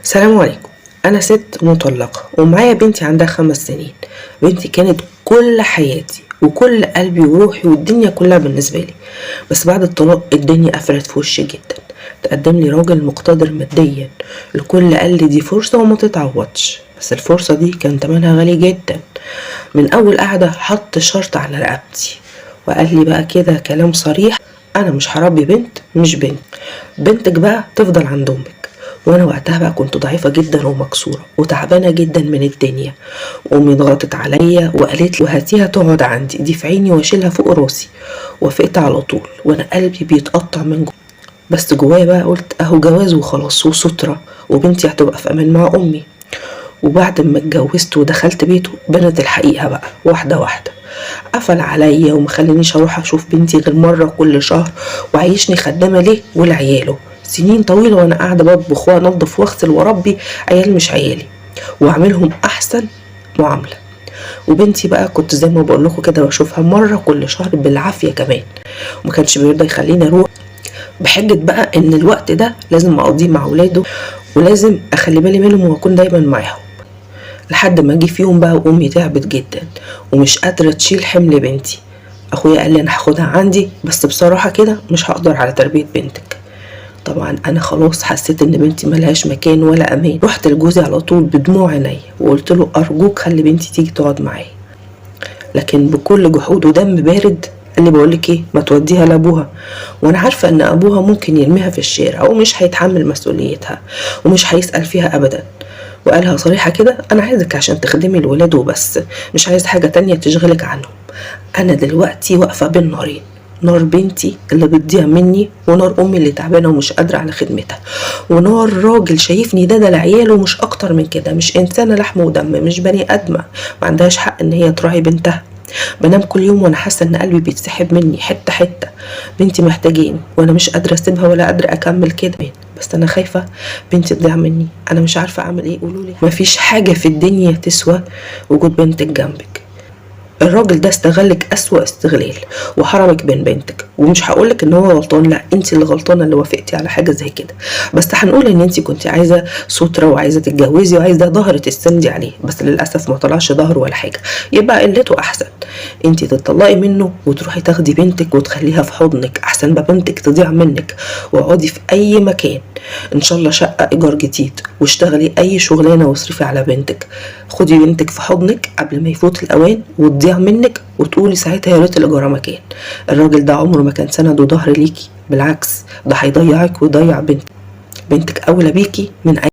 السلام عليكم. انا ست مطلقة ومعايا بنتي عندها 5 سنين. بنتي كانت كل حياتي وكل قلبي وروحي والدنيا كلها بالنسبة لي، بس بعد الطلاق الدنيا قفلت في وشي جدا. تقدم لي راجل مقتدر ماديا، الكل قال لي دي فرصة وما تتعوضش، بس الفرصة دي كان تمنها غالي جدا. من اول قعدة حط شرط على رقبتي وقال لي بقى كده كلام صريح: انا مش هربي بنت مش بنتك بقى تفضل عند امك. وانا وقتها بقى كنت ضعيفة جدا ومكسورة وتعبانة جدا من الدنيا، وامي ضغطت عليا وقالت لي هاتيها تقعد عندي دي في عيني واشيلها فوق راسي. وافقت على طول وانا قلبي بيتقطع من جوه، بس جوايا بقى قلت اهو جواز وخلاص وسترة، وبنتي هتبقى في امان مع امي. وبعد ما اتجوزت ودخلت بيته بنت الحقيقة بقى واحدة واحدة. قفل عليا ومخلينيش اروح اشوف بنتي غير مرة كل شهر، وعيشني خدامة ليه ولعياله. سنين طويلة وانا قاعدة بطبخ وانضف واغسل واربي عيال مش عيالي واعملهم احسن معاملة. وبنتي بقى كنت زي ما بقول لكم كده بشوفها مرة كل شهر بالعافية كمان، وما كانش بيرضى يخليني اروح بحجة بقى ان الوقت ده لازم اقضيه مع ولاده ولازم اخلي بالي منهم واكون دايما معاهم. لحد ما جه في يوم بقى وامي تعبت جدا ومش قادره تشيل حمل بنتي. اخويا قال لي انا هاخدها عندي، بس بصراحه كده مش هقدر على تربيه بنتك. طبعا انا خلاص حسيت ان بنتي ملهاش مكان ولا امان. رحت لجوزي على طول بدموع عينيا وقلت له ارجوك خلي بنتي تيجي تقعد معايا، لكن بكل جحود ودم بارد قال لي بقولك ايه، ما توديها لابوها، وانا عارفه ان ابوها ممكن يرميها في الشارع ومش هيتحمل مسؤوليتها ومش هيسأل فيها ابدا. وقالها صريحة كده انا عايزك عشان تخدمي الولاد وبس، مش عايز حاجة تانية تشغلك عنهم. انا دلوقتي واقفة بين نارين، نار بنتي اللي بتضيع مني، ونار امي اللي تعبانة ومش قادرة على خدمتها، ونار راجل شايفني ده لعياله مش اكتر من كده، مش انسانة لحم ودم، مش بني ادمة ما عندهاش حق ان هي تراعي بنتها. بنام كل يوم وانا حاسه ان قلبي بيتسحب مني حته حته. بنتي محتاجاني وانا مش قادره اسيبها ولا قادره اكمل كده، بس انا خايفه بنتي تضيع مني. انا مش عارفه اعمل ايه، قولولي. مفيش حاجه في الدنيا تسوى وجود بنتك جنبك. الراجل ده استغلك اسوأ استغلال وحرمك بين بنتك، ومش هقولك ان هو غلطان، لا انت اللي غلطانه اللي وافقتي على حاجه زي كده. بس هنقول ان انت كنت عايزه ستره وعايزه تتجوزي وعايزه ظهر تستندي عليه، بس للاسف ما طلعش ظهر ولا حاجه. يبقى قلته احسن انت تطلقي منه وتروحي تاخدي بنتك وتخليها في حضنك احسن ما بنتك تضيع منك. واقعدي في اي مكان، ان شاء الله شقه ايجار جديد، واشتغلي اي شغلانه واصرفي على بنتك. خدي بنتك في حضنك قبل ما يفوت الاوان وتضيع منك، وتقولي ساعتها يا ريت الايجار مكان. الراجل ده عمره ما كان سند وظهر ليكي، بالعكس ده هيضيعك ويضيع بنتك. بنتك اولى بيكي من